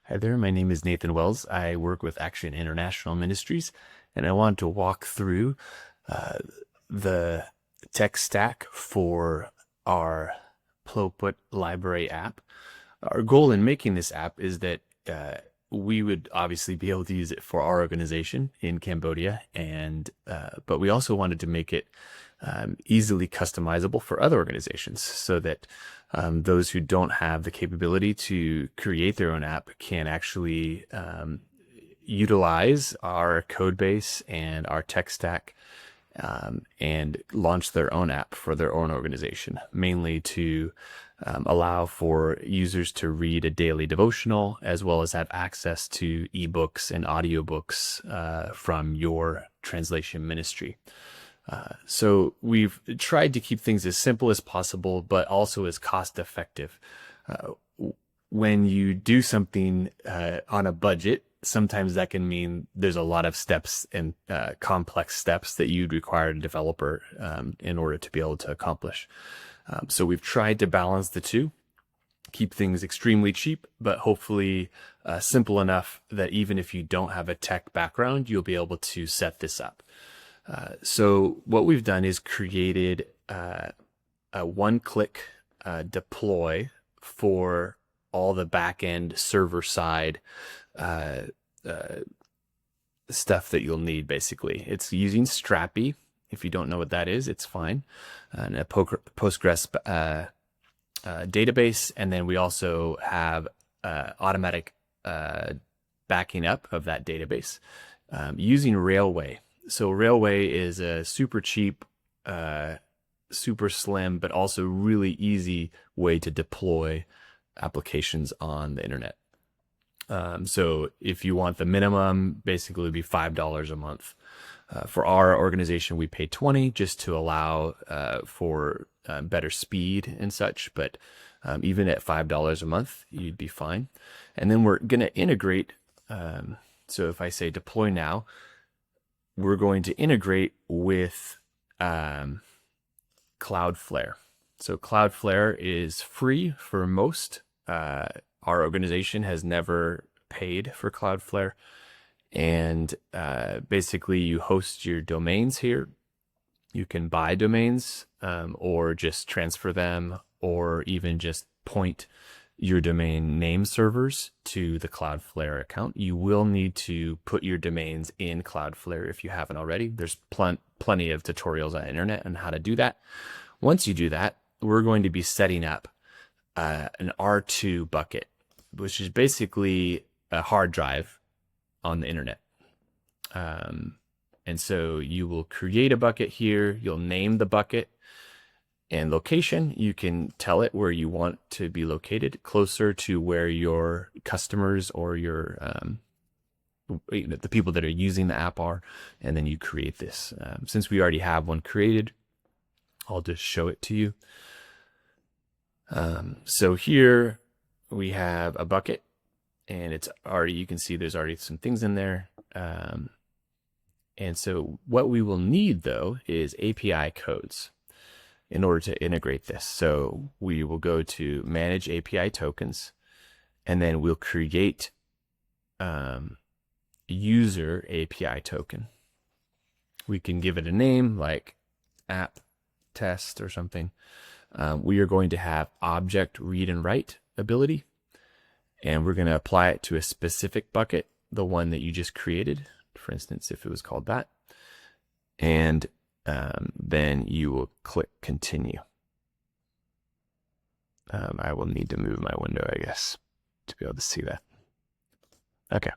Hi there, my name is Nathan Wells. I work with Action International Ministries, and I wanted to walk through uh, the tech stack for our PlovPit library app. Our goal in making this app is that we would obviously be able to use it for our organization in Cambodia, and but we also wanted to make it easily customizable for other organizations so that those who don't have the capability to create their own app can actually utilize our code base and our tech stack and launch their own app for their own organization, mainly to allow for users to read a daily devotional as well as have access to ebooks and audiobooks from your translation ministry. So we've tried to keep things as simple as possible, but also as cost effective. When you do something on a budget, sometimes that can mean there's a lot of steps and complex steps that you'd require a developer in order to be able to accomplish. So we've tried to balance the two, keep things extremely cheap, but hopefully simple enough that even if you don't have a tech background, you'll be able to set this up. So what we've done is created a one-click deploy for all the back-end server-side stuff that you'll need, basically. It's using Strapi. If you don't know what that is, it's fine. And a Postgres database, and then we also have automatic backing up of that database using Railway. So Railway is a super cheap, super slim, but also really easy way to deploy applications on the internet. So if you want the minimum, basically it would be $5 a month. For our organization, we pay 20 just to allow for better speed and such. But even at $5 a month, you'd be fine. And then we're going to integrate. So if I say deploy now, we're going to integrate with Cloudflare. So Cloudflare is free for most. Our organization has never paid for Cloudflare. And basically you host your domains here. You can buy domains or just transfer them, or even just point your domain name servers to the Cloudflare account. You will need to put your domains in Cloudflare if you haven't already. There's plenty of tutorials on the internet on how to do that. Once you do that, we're going to be setting up an R2 bucket, which is basically a hard drive on the internet. And so you will create a bucket here. You'll name the bucket. And location, you can tell it where you want to be located, closer to where your customers or your the people that are using the app are, and then you create this. Since we already have one created, I'll just show it to you. So here we have a bucket, and it's already, you can see there's already some things in there. And so what we will need, though, is API codes in order to integrate this. So we will go to Manage API Tokens, and then we'll create User API Token. We can give it a name like App Test or something. We are going to have Object Read and Write ability, and we're going to apply it to a specific bucket, the one that you just created, for instance, if it was called that. And then you will click continue. I will need to move my window, I guess, to be able to see that. Okay.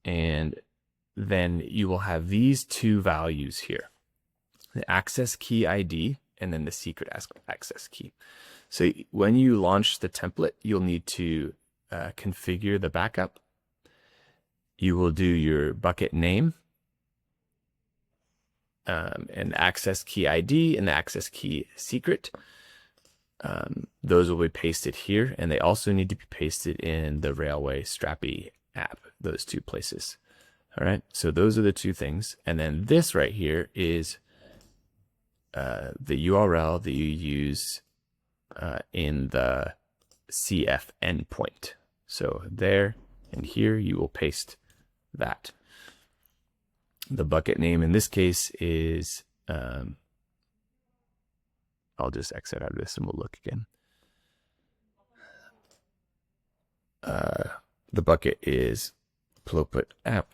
And then you will have these two values here, the access key ID and then the secret access key. So when you launch the template, you'll need to configure the backup. You will do your bucket name, and access key ID and the access key secret. Those will be pasted here, and they also need to be pasted in the Railway Strapi app, those two places. All right, so those are the two things. And then this right here is the URL that you use in the .cf endpoint. So there and here you will paste that. The bucket name in this case is, I'll just exit out of this and we'll look again. The bucket is PlovPit app.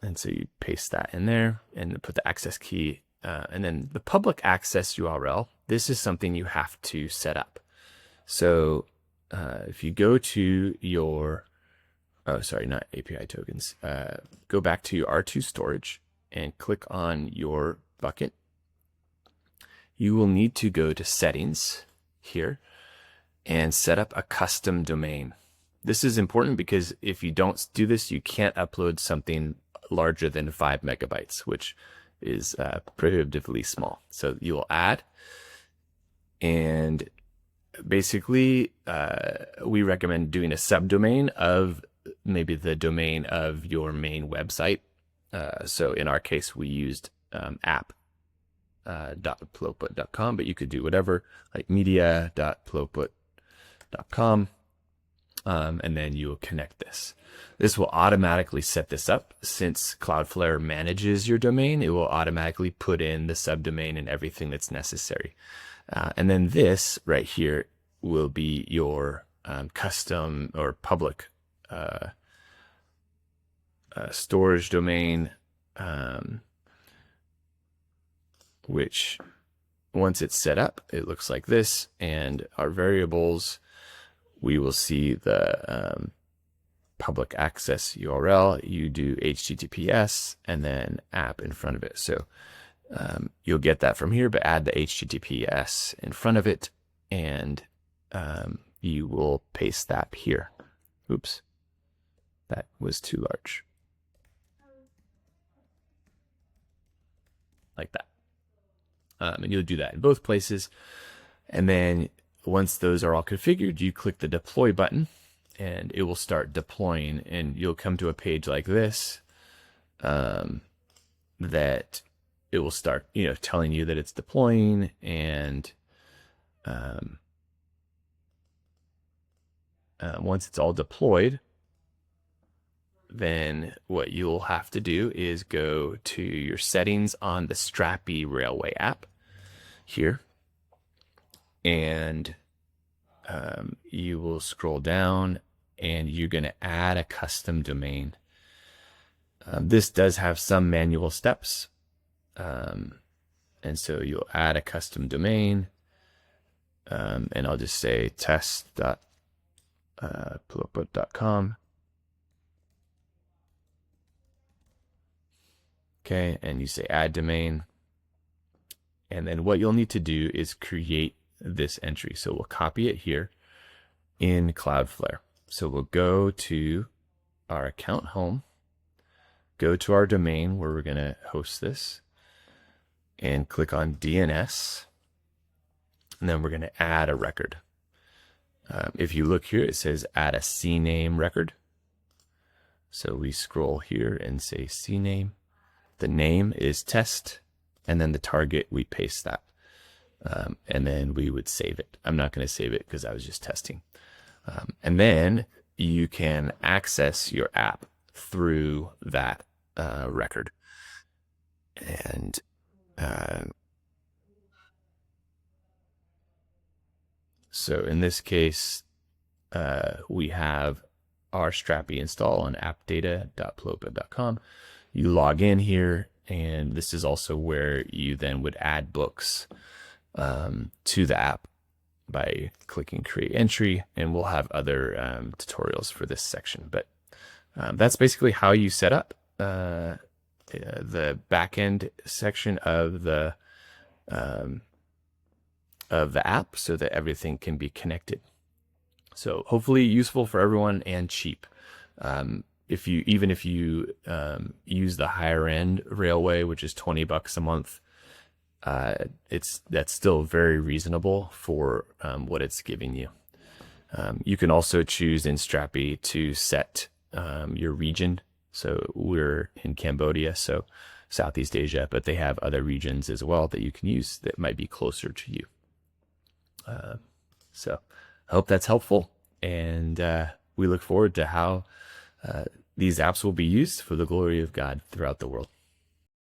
And so you paste that in there and put the access key. And then the public access URL, this is something you have to set up. So if you go to your, oh, sorry, not API tokens. Go back to your R2 storage and click on your bucket. You will need to go to settings here and set up a custom domain. This is important because if you don't do this, you can't upload something larger than 5 megabytes, which is prohibitively small. So you will add, and basically we recommend doing a subdomain of maybe the domain of your main website. So in our case, we used app.plovpit.com, but you could do whatever, like media.plovpit.com. And then you will connect this. This will automatically set this up. Since Cloudflare manages your domain, it will automatically put in the subdomain and everything that's necessary. And then this right here will be your custom or public storage domain, which once it's set up, it looks like this. And our variables, we will see the public access URL. You do HTTPS and then app in front of it. So you'll get that from here, but add the HTTPS in front of it, and you will paste that here. Oops, that was too large. Like that. And you'll do that in both places. And then once those are all configured, you click the deploy button and it will start deploying, and you'll come to a page like this that it will start, telling you that it's deploying. And once it's all deployed, then what you'll have to do is go to your settings on the Strappy Railway app here, and you will scroll down and you're going to add a custom domain. This does have some manual steps. And so you'll add a custom domain, and I'll just say test.plovpit.com. Okay, and you say add domain. And then what you'll need to do is create this entry. So we'll copy it here in Cloudflare. So we'll go to our account home, go to our domain where we're going to host this, and click on DNS. And then we're going to add a record. If you look here, it says add a CNAME record. So we scroll here and say CNAME. The name is test, and then the target, we paste that. And then we would save it. I'm not going to save it because I was just testing. And then you can access your app through that record. And so in this case, we have our Strappy install on appdata.plovpit.com. You log in here, and this is also where you then would add books to the app by clicking create entry, and we'll have other tutorials for this section. But that's basically how you set up the backend section of the app so that everything can be connected. So hopefully useful for everyone and cheap. Even if you use the higher end Railway, which is $20 a month, that's still very reasonable for what it's giving you. You can also choose in Strappy to set your region. So we're in Cambodia, so Southeast Asia, but they have other regions as well that you can use that might be closer to you. So I hope that's helpful. And we look forward to how these apps will be used for the glory of God throughout the world.